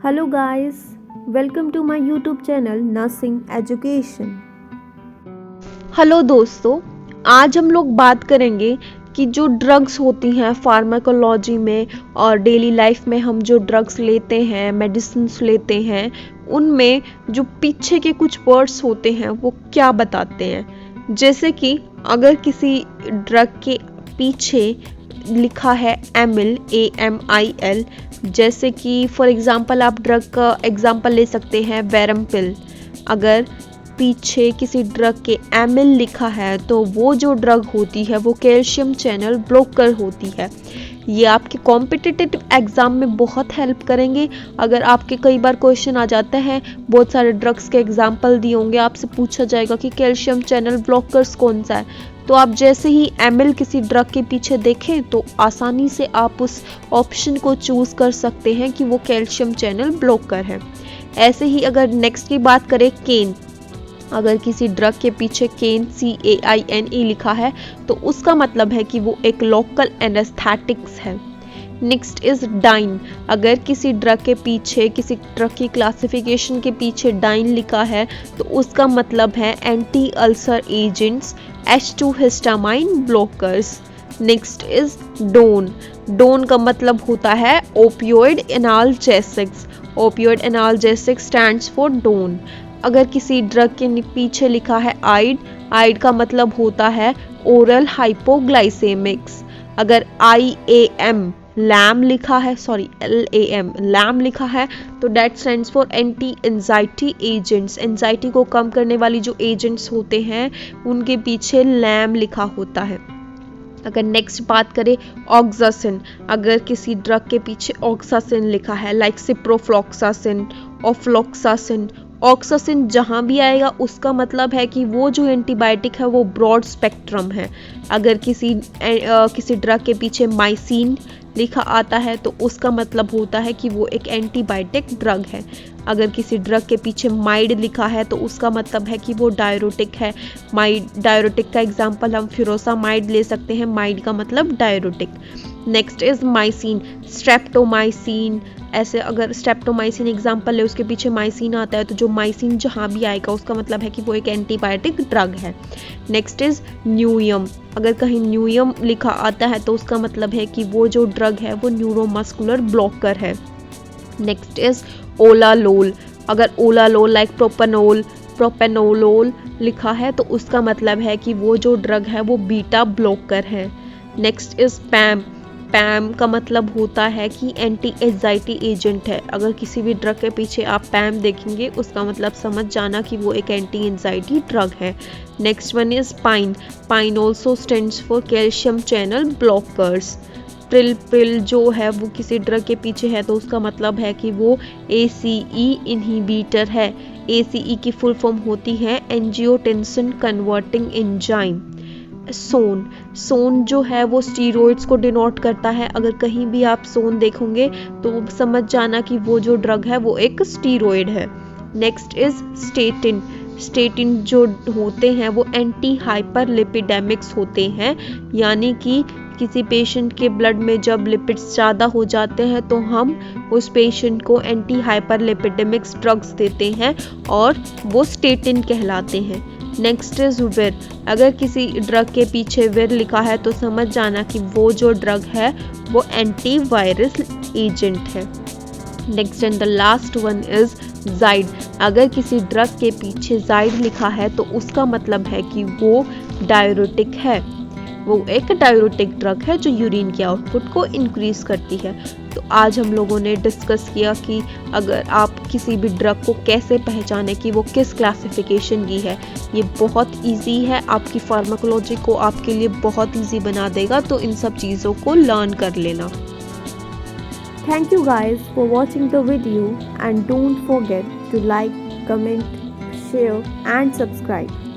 Hello guys, welcome to my YouTube channel Nursing Education। Hello दोस्तों, आज हम लोग बात करेंगे कि जो ड्रग्स होती हैं फार्माकोलॉजी में और डेली लाइफ में हम जो ड्रग्स लेते हैं, मेडिसिन्स लेते हैं, उनमें जो पीछे के कुछ वर्ड्स होते हैं वो क्या बताते हैं। जैसे कि अगर किसी ड्रग के पीछे लिखा है एमिल, AMIL, जैसे कि फॉर एग्जांपल आप ड्रग का एग्जांपल ले सकते हैं वेरम पिल। अगर पीछे किसी ड्रग के एमिल लिखा है तो वो जो ड्रग होती है वो कैल्शियम चैनल ब्लॉकर होती है। ये आपके कॉम्पिटिटिव एग्जाम में बहुत हेल्प करेंगे। अगर आपके कई बार क्वेश्चन आ जाते हैं, बहुत सारे ड्रग्स के एग्जाम्पल दिए होंगे, आपसे पूछा जाएगा कि कैल्शियम चैनल ब्लॉकर्स कौन सा है, तो आप जैसे ही एमिल किसी ड्रग के पीछे देखें तो आसानी से आप उस ऑप्शन को चूज कर सकते हैं कि वो कैल्शियम चैनल ब्लॉकर है। ऐसे ही अगर नेक्स्ट की बात करें केन, अगर किसी ड्रग के पीछे केन, CAINE लिखा है तो उसका मतलब है कि वो एक लोकल एनेस्थेटिक्स है। नेक्स्ट इज डाइन, अगर किसी ड्रग के पीछे, किसी ड्रग की क्लासिफिकेशन के पीछे डाइन लिखा है तो उसका मतलब है anti ulcer agents, H2 histamine blockers. Next is done, done का मतलब होता है opioid analgesics, opioid analgesics stands for done. अगर किसी ड्रग के पीछे लिखा है आइड, आइड का मतलब होता है ओरल हाइपोग्लाइसेमिक्स। अगर IAM, लैम लिखा है, LAM, लैम लिखा है तो that stands for anti anxiety agents, anxiety को कम करने वाली जो एजेंट्स होते हैं उनके पीछे लैम लिखा होता है। अगर नेक्स्ट बात करें ऑक्सासिन, अगर किसी ड्रग के पीछे ऑक्सासिन लिखा है लाइक सिप्रोफ्लॉक्सासिन, ऑफ्लॉक्सासिन, ऑक्सासिन जहाँ भी आएगा उसका मतलब है कि वो जो एंटीबायोटिक है वो ब्रॉड स्पेक्ट्रम है। अगर किसी ड्रग के पीछे माइसिन लिखा आता है तो उसका मतलब होता है कि वो एक एंटीबायोटिक ड्रग है। अगर किसी ड्रग के पीछे माइड लिखा है तो उसका मतलब है कि वो डायरोटिक है। डायरोटिक का एग्जांपल हम फ्यूरोसामाइड ले सकते हैं, माइड का मतलब डायरोटिक। नेक्स्ट इज माइसिन, स्ट्रेप्टोमाइसिन, ऐसे अगर स्ट्रेप्टोमाइसिन एग्जांपल है उसके पीछे माइसिन आता है तो जो माइसिन जहाँ भी आएगा उसका मतलब है कि वो एक एंटीबायोटिक ड्रग है। नेक्स्ट इज न्यूयम, अगर कहीं न्यूयम लिखा आता है तो उसका मतलब है कि वो जो ड्रग है वो न्यूरोमस्कुलर ब्लॉकर है। नेक्स्ट इज ओलालोल, अगर ओलालोल लाइक प्रोपेनोल, प्रोपेनोलोल लिखा है तो उसका मतलब है कि वो जो ड्रग है वो बीटा ब्लॉकर है। नेक्स्ट इज पैम, पैम का मतलब होता है कि एंटी एंजाइटी एजेंट है। अगर किसी भी ड्रग के पीछे आप पैम देखेंगे उसका मतलब समझ जाना कि वो एक एंटी एंजाइटी ड्रग है। Next one is pine, pine also stands for calcium channel blockers. Pril जो है वो किसी ड्रग के पीछे है तो उसका मतलब है कि वो ACE इनहिबिटर है। ACE की फुल फॉर्म होती है एंजियोटेंसिन कन्वर्टिंग एंजाइम। सोन, सोन जो है वो स्टीरॉइड्स को डिनोट करता है। अगर कहीं भी आप सोन देखोगे तो समझ जाना कि वो जो ड्रग है वो एक स्टीरॉइड है। नेक्स्ट इज स्टेटिन, स्टेटिन जो होते हैं वो एंटी हाइपरलिपिडेमिक्स होते हैं, यानी कि किसी पेशेंट के ब्लड में जब लिपिड्स ज़्यादा हो जाते हैं तो हम उस पेशेंट को एंटी हाइपरलिपिडेमिक्स ड्रग्स देते हैं और वो स्टेटिन कहलाते हैं। नेक्स्ट इज विर, अगर किसी ड्रग के पीछे विर लिखा है तो समझ जाना कि वो जो ड्रग है वो एंटीवायरस एजेंट है। Next and the last one is जाइड, अगर किसी ड्रग के पीछे जाइड लिखा है तो उसका मतलब है कि वो डायरोटिक है, वो एक डायरोटिक ड्रग है जो यूरिन के आउटपुट को इंक्रीज करती है। तो आज हम लोगों ने डिस्कस किया कि अगर आप किसी भी ड्रग को कैसे पहचाने कि वो किस क्लासिफिकेशन की है। ये बहुत इजी है, आपकी फार्माकोलॉजी को आपके लिए बहुत इजी बना देगा, तो इन सब चीज़ों को लर्न कर लेना। Thank you guys for watching the video and don't forget to like, comment, share and subscribe.